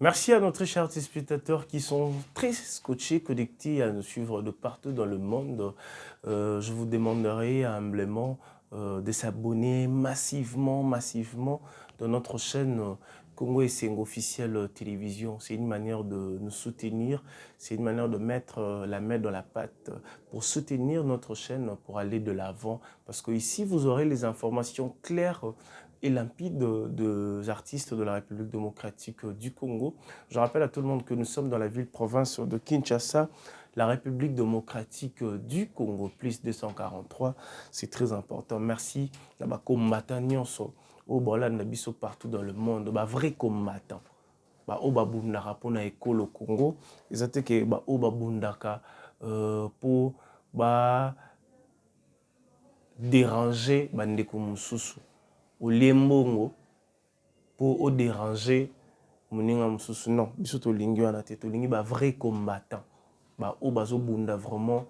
Merci à nos très chers téléspectateurs qui sont très scotchés, connectés à nous suivre de partout dans le monde. Je vous demanderai humblement de s'abonner massivement dans notre chaîne Congo Essengo officielle télévision. C'est une manière de nous soutenir, c'est une manière de mettre la main dans la pâte pour soutenir notre chaîne, pour aller de l'avant. Parce que ici, vous aurez les informations claires et limpides des artistes de la République démocratique du Congo. Je rappelle à tout le monde que nous sommes dans la ville-province de Kinshasa, la République démocratique du Congo, plus 243. C'est très important. Merci. Partout dans le monde, vrai combattant. Babundaka pour na école au Congo, ils étaient que babundaka pour déranger bandeko mususu. Au liembongo pour déranger moninga mususu. Non, biso to lingi wana te, to lingi ba vrai combattant. O bazo bunda vraiment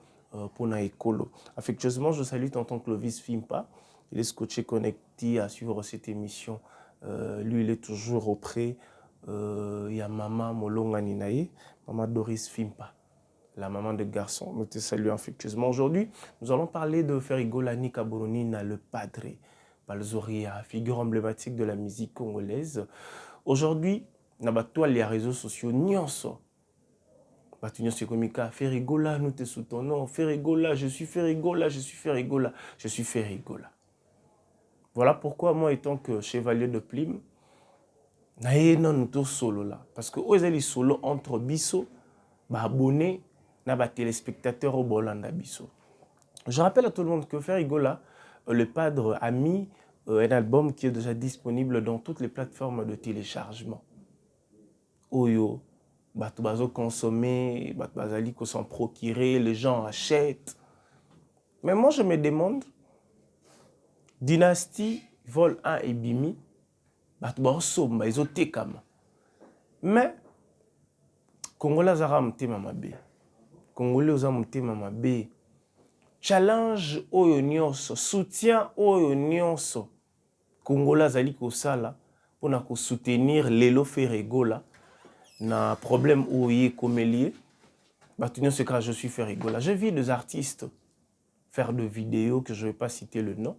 pour na écolo. Affectueusement, je salue tonton Clovis Fimpa. Il est scotché connecté à suivre cette émission. Lui, il est toujours auprès. Il y a maman Molonga Ninaye, maman Doris Fimpa, la maman de garçon. Nous te saluons affectueusement. Aujourd'hui, nous allons parler de Ferigolani Kaboronina, le padre, Balzoria, figure emblématique de la musique congolaise. Aujourd'hui, na batwa les réseaux sociaux nyonso. Batunyoso komika Ferigola, nous te soutenons. Ferigola, je suis Ferigola, je suis Ferigola, je suis Ferigola. Voilà pourquoi moi, étant que chevalier de plume, naye non nous solo là, parce que eux les solo entre biso, abonnés, na ba téléspectateurs au Bolanda biso. Je rappelle à tout le monde que Ferigola, le padre a mis un album qui est déjà disponible dans toutes les plateformes de téléchargement. Oyo, bato bazo consommer, bato bazali ko s'en procurer, les gens achètent. Mais moi je me demande, Dynastie, Vol 1 et Bimi, bato bazo somba, ils ont tekama. Mais Congolais zara mutema mabe. Congolais oza mutema mabe. Challenge oyo nyonso, soutien oyo nyonso. Congolais zali kosala pona ko soutenir Lelo Ferigola na problème oye komelie. Batunyo car je suis Ferigola. Je vis des artistes faire de vidéos que je ne vais pas citer le nom.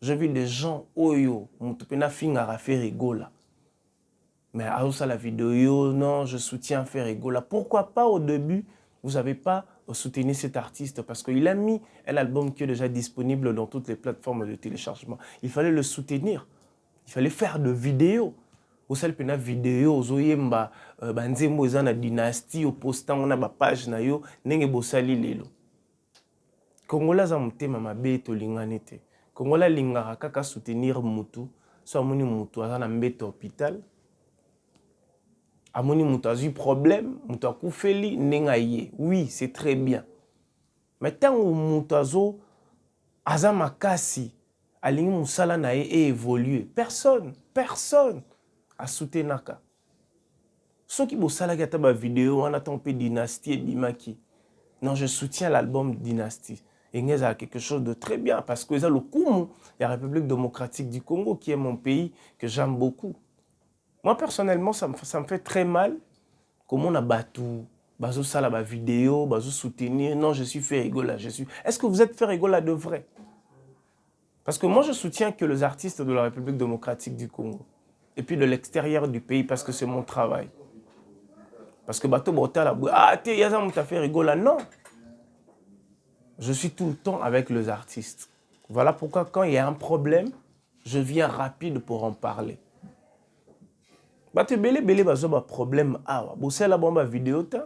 Je vis des gens oyo mutupena fingara Ferigola. Mais à ça la vidéo, non, je soutiens Ferigola. Pourquoi pas au début, vous n'avez pas soutenu cet artiste parce qu'il a mis un album qui est déjà disponible dans toutes les plateformes de téléchargement. Il fallait le soutenir. Il fallait faire de vidéos. Au sel pena vidéo, ozoyemba banzembo eza na dynastie au postant on a ba page na yo ndenge bosali lelo. Congolais za mutema mabe to lingane te. Congolais lingaka kaka soutenir mutu, so amoni mutu aza na mbete hôpital. Amoni mutu azu problème, mutu akufeli ndenga ye. Oui, c'est très bien. Mais tant que mutu azo aza makasi, alingi musala na ye et évoluer. Personne a soutenaka. Ceux qui bossala gata ba vidéo, on attend peu Dynastie et Bimaki. Non, je soutiens l'album Dynastie. Et il y a quelque chose de très bien parce que c'est le Kumu, la République démocratique du Congo, qui est mon pays que j'aime beaucoup. Moi, personnellement, ça me fait très mal. Comment on a battu, bazo sala ba vidéo, bazo soutenir. Non, je suis Ferigola, je suis. Est-ce que vous êtes Ferigola de vrai? Parce que moi, je soutiens que les artistes de la République démocratique du Congo. Et puis de l'extérieur du pays, parce que c'est mon travail. Parce que bateau botala, ah, t'es yaza mouta Ferigola. Non. Je suis tout le temps avec les artistes. Voilà pourquoi quand il y a un problème, je viens rapide pour en parler. Bateau belé bazo ba problème awa. Bossé la bomba vidéo ta.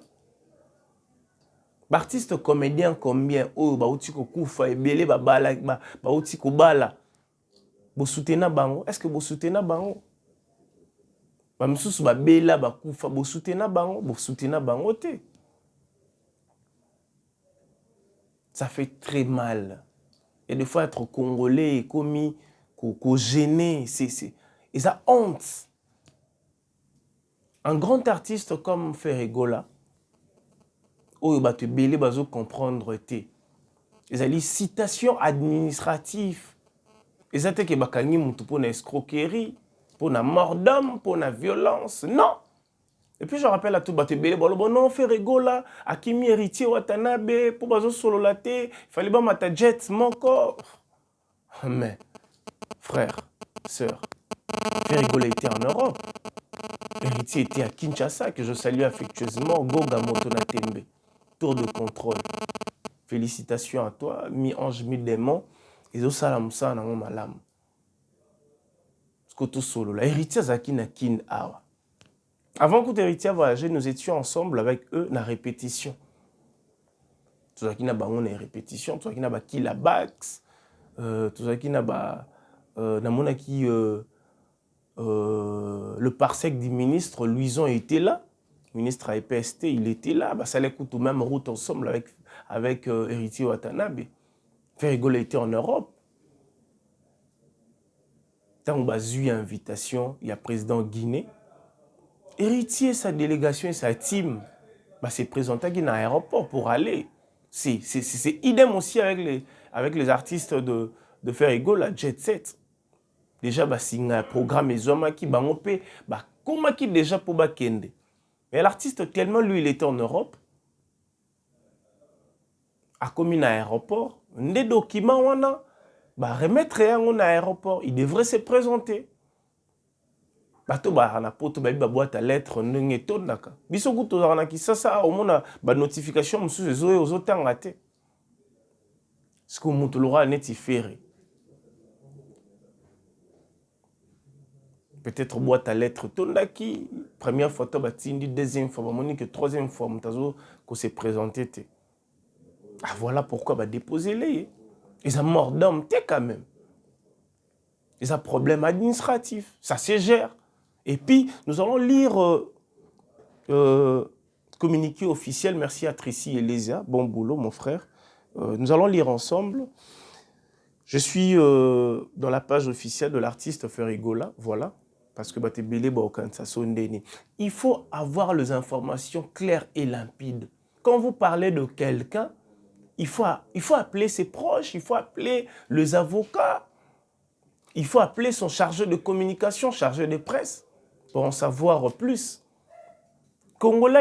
Artiste comédien combien oh ba uti ko kufa e belé ba bala ba uti ko bala. Bo soutena bango. Est-ce que bo soutena bango? Ba misusu ba bela ba kufa bo soutena bango te. Ça fait très mal. Et des fois être congolais commis ko gêné, et ça honte. Un grand artiste comme Ferigola, oyo bato belé bazo comprendre te. Ezali citation administrative. Ezate ke bakangi mutu pona escroquerie, pona mort d'homme, pona violence. Non. Et puis je rappelle à tout Batebele, bon non, fait rigola, Akimi héritier Watanabe, pour bazo solo latte, il fallait pas mata jet, mon corps. Mais, frère, sœur, fait rigola était en Europe. Héritier était à Kinshasa, que je salue affectueusement, Goga Motonatembe. Tour de contrôle. Félicitations à toi, mi-ange, mi-démon. Et ça, la moussa, na malam. Skoto solo. La héritier Zaki na kin awa. Avant que héritier voyageait, nous étions ensemble avec eux dans la répétition. Tout ça qui n'a pas de répétition, tout ça qui n'a pas qui la bax, tout ça qui n'a pas le parsec du ministre Louison était là, ministre à EPST, il était là, bah ça allait coûter même route ensemble avec héritier Watanabe. Faire rigoler était en Europe. Tant on a eu une invitation, il y a président Guinée. Héritier, sa délégation et sa team, bah, s'est présenté dans l'aéroport pour aller. C'est idem aussi avec les artistes de faire rigolo, la Jet Set. Déjà, bah, c'est un programme et hommes qui bah, comment qui déjà pour Bakende. Mais l'artiste, tellement lui, il était en Europe, a commis un aéroport, des documents, on a, bah, remettre un aéroport, il devrait se présenter. Bato ba na poto ba boîte à lettres ndenge tondaka biso kuto na kisasa omona ba notification mususu ezoye ozotanga te siko mutu lora neti ferré peut-être boîte à lettres tondaki première photo batindi deuxième fois bamoni que troisième fois mutazo ko se présenter te ah voilà pourquoi ba déposer les ils ont mort d'homme te quand même ils ont problème administratif ça se gère. Et puis, nous allons lire communiqué officiel. Merci à Tracy et Lésia. Bon boulot, mon frère. Nous allons lire ensemble. Je suis dans la page officielle de l'artiste Ferigola. Voilà. Parce que il faut avoir les informations claires et limpides. Quand vous parlez de quelqu'un, il faut appeler ses proches, il faut appeler les avocats, il faut appeler son chargé de communication, chargé de presse. Pour en savoir plus. Congolais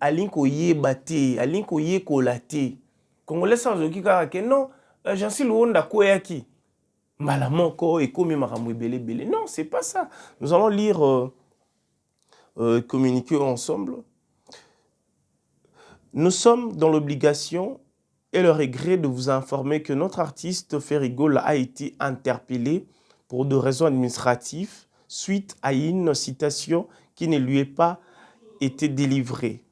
alinko yebate, alinko yekolate. Congolais sans okika ke non, j'en suis loin koyaki. Malamoko et komi maramwe bele bele. Non, c'est pas ça. Nous allons lire communiquer ensemble. Nous sommes dans l'obligation et le regret de vous informer que notre artiste Ferigola a été interpellé pour des raisons administratives suite à une citation qui ne lui est pas été délivrée.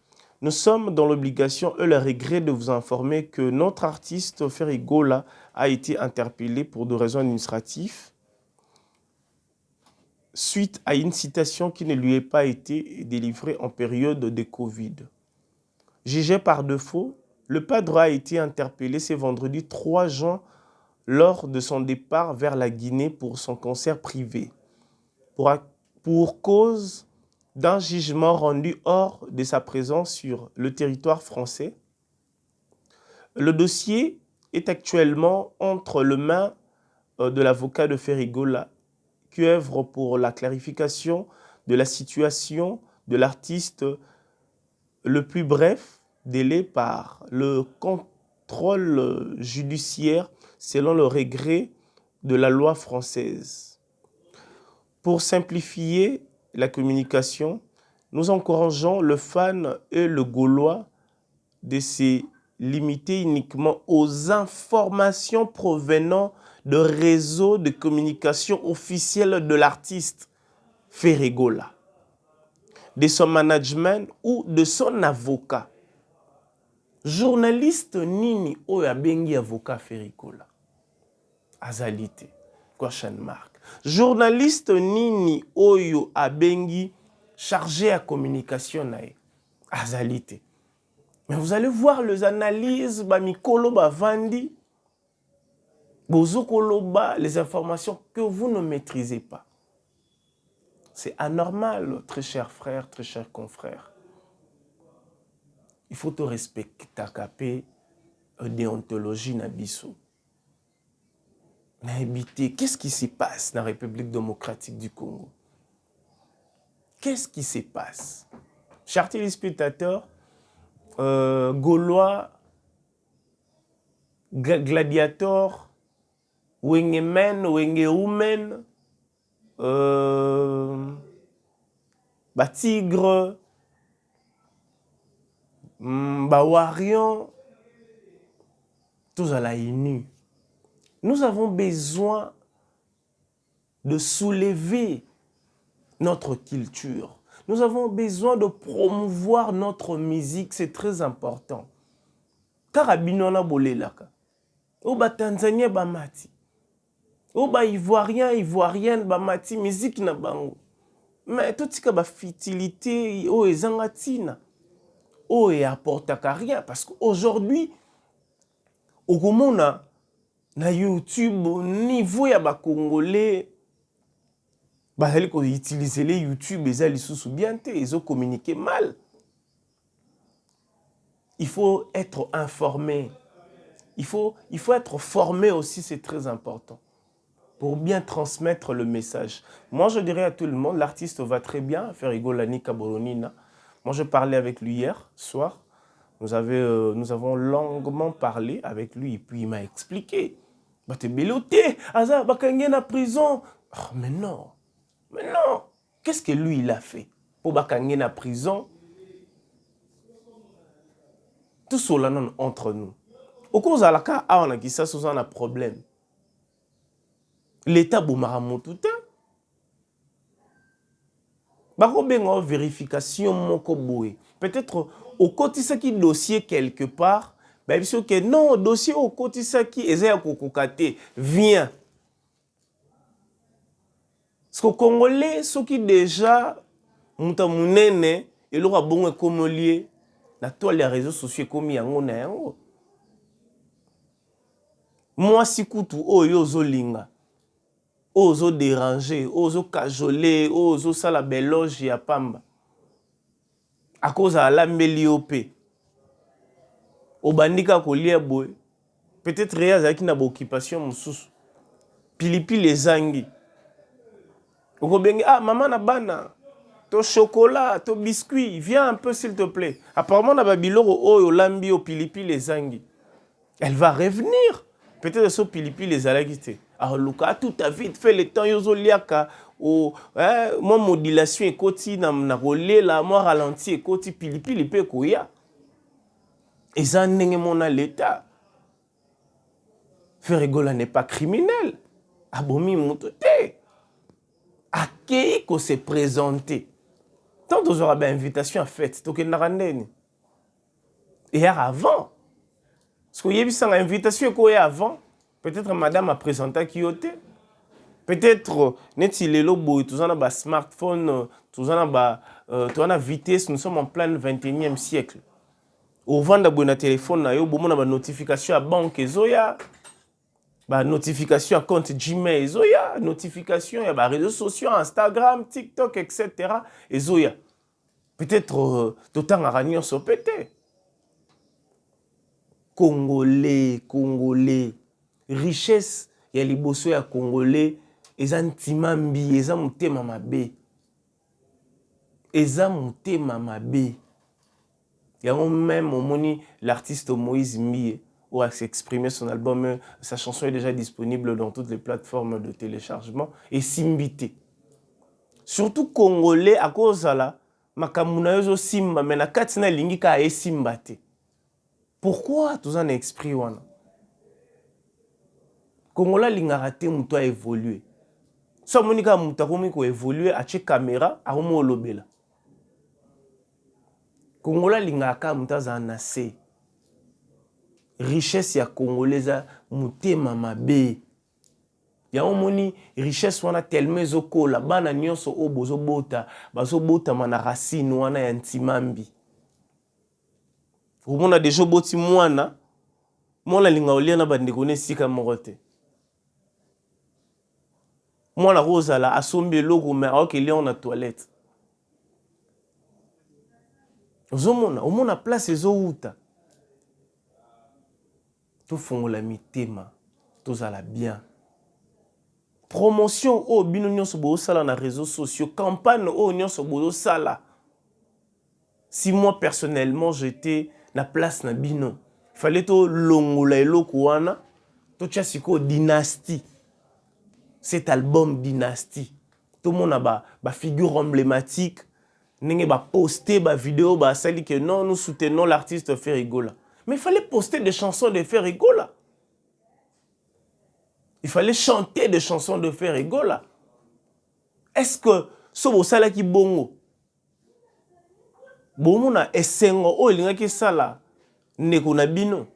Nous sommes dans l'obligation et le regret de vous informer que notre artiste Ferigola a été interpellé pour des raisons administratives suite à une citation qui ne lui est pas été délivrée en période de Covid. Jugé par défaut, le padre a été interpellé ce vendredi 3 juin lors de son départ vers la Guinée pour son concert privé. Pour cause d'un jugement rendu hors de sa présence sur le territoire français. Le dossier est actuellement entre les mains de l'avocat de Ferigola qui œuvre pour la clarification de la situation de l'artiste le plus bref délai par le contrôle judiciaire selon le regret de la loi française. Pour simplifier la communication, nous encourageons le fan et le Gaulois de se limiter uniquement aux informations provenant de réseaux de communication officiels de l'artiste Ferigola, de son management ou de son avocat. Journaliste nini oyo abengi avocat Ferigola azalite question mark. Journaliste nini oyo abengi chargé à communication nae azalite. Mais vous allez voir les analyses ba mikolo ba vandi bozokoloba les informations que vous ne maîtrisez pas. C'est anormal, très chers frères, très chers confrères. Il faut te respecter ta capé déontologie na biso. Qu'est-ce qui se passe dans la République démocratique du Congo? Qu'est-ce qui se passe? Chers téléspectateurs, Gaulois, Gladiator, Wenge Men, Wenge Women, Tigre, Warion, tous à la INU. Nous avons besoin de soulever notre culture. Nous avons besoin de promouvoir notre musique, c'est très important. Karabino na bolelaka. Oba Tanzania bamati. Oba Ivoirien, Ivoirienne bamati musique na bango. Mais tout ce qui est fertilité, oh ezangatina. Oh et apporte rien parce qu'aujourd'hui au komona na YouTube niveau ya ba congolais bazali ko utiliser les YouTube ezali sous bien te, ils ont communiqué mal. Il faut être informé. Il faut être formé aussi, c'est très important pour bien transmettre le message. Moi, je dirais à tout le monde, l'artiste va très bien, Ferigolani Kabolonina. Moi, je parlais avec lui hier soir. Nous avons longuement parlé avec lui et puis il m'a expliqué. Bah, t'es beloté, Aza, Bakangé en prison. Oh, mais non. Qu'est-ce que lui, il a fait pour Bakangé en prison? Tout cela non entre nous. Au cours de la cas, on a dit ça, c'est un problème. L'État boumara moutouta. Bako bengo vérification moko boue. Peut-être au côté ça qui dossier quelque part, ben parce que non dossier au côté ça qui ezaya kokokate vient. Parce que Congolais ceux qui déjà muta munene et leur a bon comme lié na toile les réseaux sociaux comme yango na yango. Moi si kutu oyo zolinga. Ozo déranger, ozo cajoler, ozo sala beloge ya pamba. À cause de la méliope. Au bandika kolia boy. Peut-être rien zaki na occupation mususu. Pilipi les zangi. Oko bengi maman na bana. To chocolat, to biscuit, viens un peu s'il te plaît. Apparemment na babiloro oyo lambi o pilipi les zangi. Elle va revenir. Peut-être ce pilipi les alagité. Alors Luka tout a vite fait le temps yozo liaka o moi modulation ekoti na rolela moi ralenti ekoti pilipi pe koya. Et ça ndenge mona l'état. Ferregola n'est pas criminel. Abomi motote. Akei ko se présenter. Tant vous aurez une invitation à fête, donc il n'a rien. Et avant, parce qu'il y a eu une invitation avant, peut-être madame a présenté qui était. Peut-être net il est là, tout ça na smartphone, tout ça na vitesse, nous sommes en plein 21e siècle. Au vent de téléphone na yo, bon na notification à banque zoya. Bah, notification à compte Gmail, Zoya, notification à bah, réseaux sociaux, Instagram, TikTok, etc. Et Zoya. Peut-être d'autant à Ragnon sopété. Congolais. Richesse, il y a les bossos à Congolais, ils ont timambi, ils ont monté mamabé. Ils ont monté mamabé. Il y a même au moni l'artiste Moïse Mie. Ou à s'exprimer son album, sa chanson est déjà disponible dans toutes les plateformes de téléchargement et Simbité. Surtout Congolais à cause de la makamuna yozo simba mais na katina lingi ka e simbate. Pourquoi tout ça n'exprime wana? Congolais lingara te muto a évolué. So monika muta komi ko évoluer a che caméra a homo lobela. Congolais lingaka muta za nase. Richesse ya congolaise mutema mabe. Ya omoni richesse wana tellement zokola bana nyonso o bozo bota mana racine wana ya ntimambi. Omona déjà boti mwana linga olia na bandeko ne sika morote. Mwana rozala asombi eloko mais ok li na toilette. Omona place ezouta. Tout fongola mitema, tout ala bien. Promotion au bino nyonso bo sala na réseaux sociaux, campagne au nyonso bo sala. Si moi, personnellement, j'étais na place na bino, il fallait to longola eloko wana, to tia siko Dynastie. Cet album Dynastie. Tout le monde a ba figure emblématique. N'enge ba poster ba vidéo ba sali que non, nous soutenons l'artiste Ferrigola. Mais il fallait poster des chansons de Ferrigola. Il fallait chanter des chansons de Ferrigola. Est-ce que sobo sala ki bongo? Bomona esengo o elinga ki sala ndeko na bino.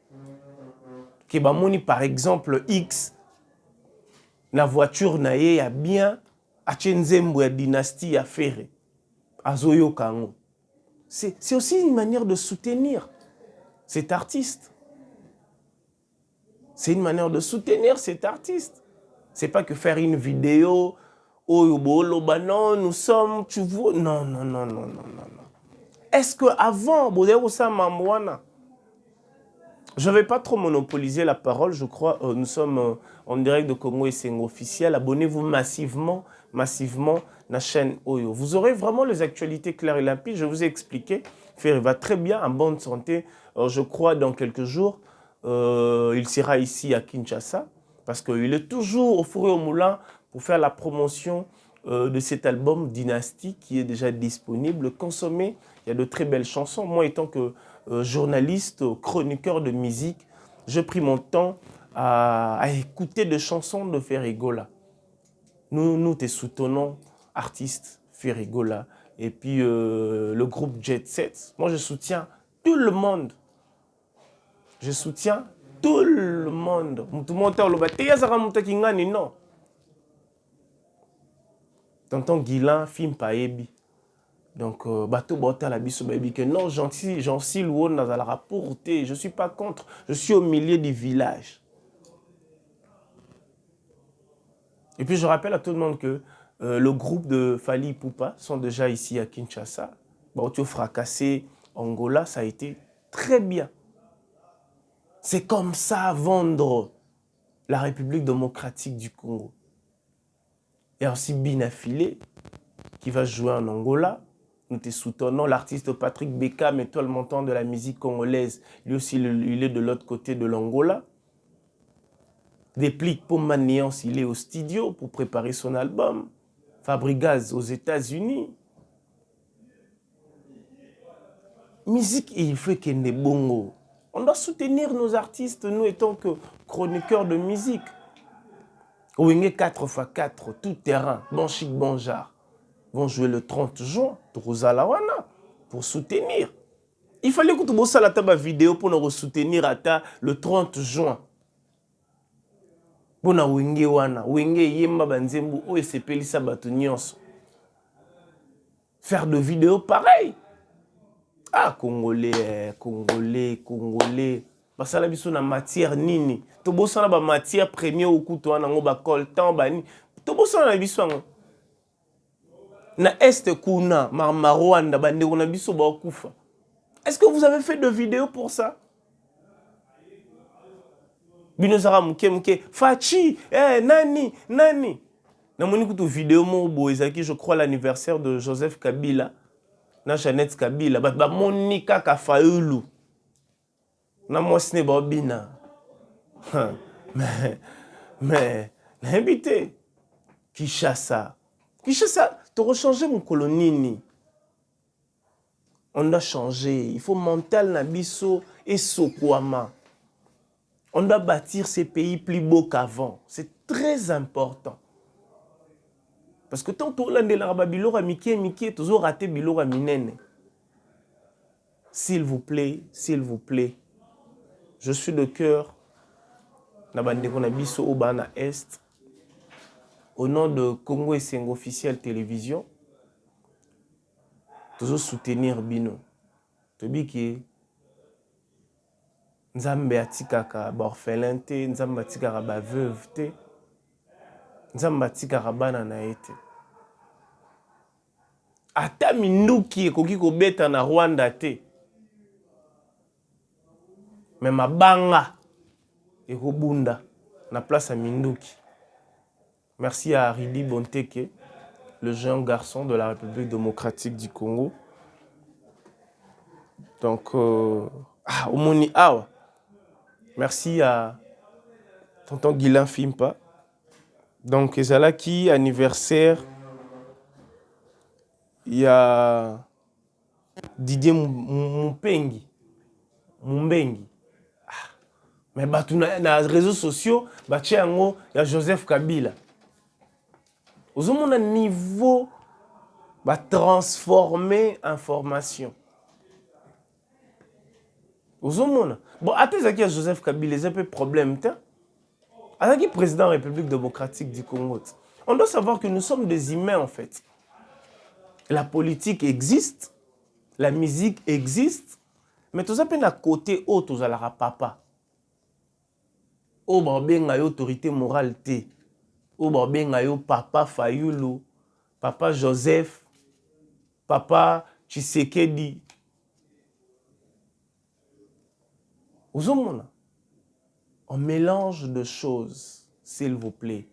Ki ba moni par exemple X la voiture na ye ya bien atie nzembo ya Dynastie ya Ferré. Azoyo kango. C'est aussi une manière de soutenir cet artiste. C'est une manière de soutenir cet artiste. C'est pas que faire une vidéo, oh, non, nous sommes, tu vois. Non, non, non, non, non, non, non. Est-ce qu'avant, je ne vais pas trop monopoliser la parole, je crois, nous sommes en direct de Congo et c'est officiel. Abonnez-vous massivement à la chaîne Oyo. Vous aurez vraiment les actualités claires et limpides. Je vous ai expliqué. Ferré va très bien, en bonne santé. Je crois dans quelques jours, il sera ici à Kinshasa parce qu'il est toujours au four et au moulin pour faire la promotion de cet album Dynastie qui est déjà disponible. Consommez, il y a de très belles chansons. Moi, étant que journaliste, chroniqueur de musique, j'ai pris mon temps à écouter des chansons de Ferrigola. Nous te soutenons, artistes Ferrigola. Et puis le groupe Jet Set. Moi, je soutiens tout le monde. Je soutiens tout le monde. Non. Tonton Guilain, film paebi. Donc, bateau bota la biso baby que non, j'en suis loin dans la rapporté. Je ne suis pas contre. Je suis au milieu du village. Et puis, je rappelle à tout le monde que le groupe de Fally Ipupa sont déjà ici à Kinshasa. Bautio fracassé, Angola, ça a été très bien. C'est comme ça vendre la République démocratique du Congo. Il y a aussi Binafilé qui va jouer en Angola. Nous te soutenons. L'artiste Patrick Bekam, étoile montante de la musique congolaise. Lui aussi, il est de l'autre côté de l'Angola. Déplique pour Maniance, il est au studio pour préparer son album. Fabregas aux États-Unis. Musique, il fait qu'il y ait bongo. On doit soutenir nos artistes, nous étant que chroniqueurs de musique. Ouenge 4x4, tout terrain, bon chic, bon genre. Vont jouer le 30 juin, Rosalawana, pour soutenir. Il fallait que tu bosses la table vidéo pour nous soutenir le 30 juin. Pour nous Ouenge wana, Ouenge yemba banzembu, o esepeli sa batu nyonso. Faire de vidéos pareil. Ah, Congolais. Basala biso na matière nini. To bosana ba matière première au couteau na ngo ba coltan bani. To bosana na biso ngo. Na Est kuna Rwanda bande na biso ba kufa. Est-ce que vous avez fait de vidéos pour ça? Binozara muke Fachi, nani. Na moni kutu vidéo mo bo ezaki je crois l'anniversaire de Joseph Kabila. Na Jeannette Kabila ba monika ka faulu. Na moi ce n'est pas bina. Mais l'invité Kinshasa, tu rechanges mon colonini. On doit changer. Il faut mental nabiso et sokwama. On doit bâtir ces pays plus beaux qu'avant. C'est très important. Parce que tant que l'on a bilora mikie, toujours raté bilora minene. S'il vous plaît, je suis de cœur. Nabandeko na biso Obana Est. Au nom de Congo et Sengo officiel télévision, toujours soutenir Bino. Tobiki Nzambe atikaka ba orphelin te, Nzambe atikaka ba veuve te, Nzambe atikaka bana na ete. Ata minduki ekoki kobeta na Rwanda te. Mais mabanga ekobunda na place à minduki. Merci à Ridi Bonteke, le jeune garçon de la République démocratique du Congo. Donc, Omoni Awa. Merci à tonton Guilain Fimpa. Donc, ezalaki anniversaire. Il y a Didier Mumbengi. Mais dans les réseaux sociaux, il y a Joseph Kabila. Vous avez un niveau de transformer information. Vous avez bon, attends, il y a Joseph Kabila, il y a un peu de problème. Avec le président de la République démocratique du Congo, on doit savoir que nous sommes des humains en fait. La politique existe, la musique existe, mais tout ça peut à côté autre aux alara papa. Au ben a autorité morale té. Au ben a papa Fayulu, papa Joseph, papa Tshisekedi. Vous avez un mélange de choses, s'il vous plaît.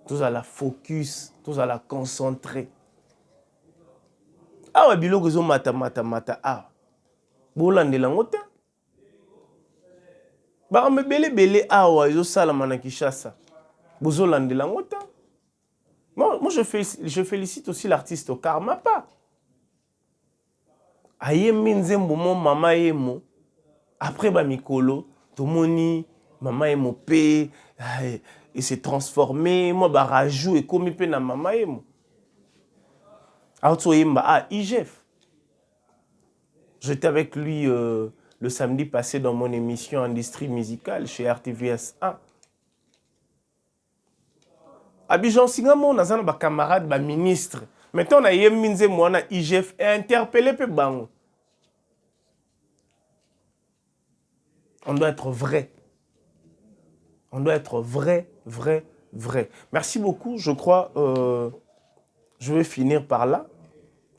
Tous à la focus, tous à la concentrer. Ah ouais, bilo que zo mata. Ah, bolande la ngota. Bah me belé ah ouais, zo sala manakishasa. Bozo lande la ngota. Moi je félicite aussi l'artiste Karma pas. Aye minzembo mon mama yemo. Après ba mikolo, tomoni mama yemo pe et s'est transformé, moi ba rajou et komi pe na mama yemo. IGF. J'étais avec lui le samedi passé dans mon émission Industrie musicale chez RTVS 1. Abidjan Singamo, on a un camarade, un ministre. Maintenant, on a Yeminze Moana IGF et interpellé pe bango. On doit être vrai. On doit être vrai. Merci beaucoup. Je crois je vais finir par là.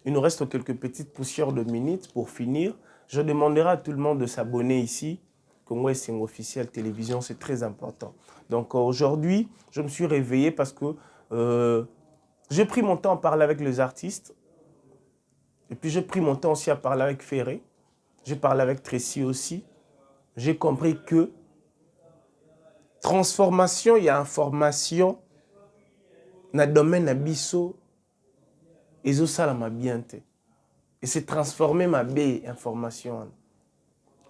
Il nous reste quelques petites poussières de minutes pour finir. Je demanderai à tout le monde de s'abonner ici. Congo Sing officiel télévision, c'est très important. Donc aujourd'hui, je me suis réveillé parce que j'ai pris mon temps à parler avec les artistes. Et puis j'ai pris mon temps aussi à parler avec Ferré. J'ai parlé avec Tracy aussi. J'ai compris que transformation, il y a information. Dans le domaine de Bisso, et ça m'a bien été. Et c'est transformer ma belle information.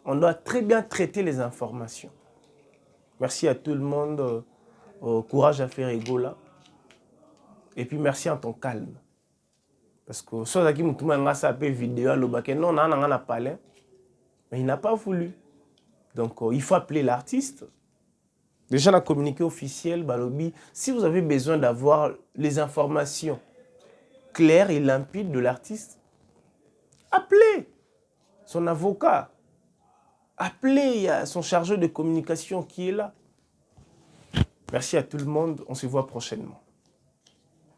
On doit très bien traiter les informations. Merci à tout le monde. Courage à faire Egola. Et puis merci en ton calme. Parce que soit qui m'a sapé vidéo à l'obake, non, on a parlé. Mais il n'a pas voulu. Donc il faut appeler l'artiste. Déjà, la communiqué officiel, Balobi, si vous avez besoin d'avoir les informations claires et limpides de l'artiste, appelez son avocat. Appelez son chargeur de communication qui est là. Merci à tout le monde. On se voit prochainement.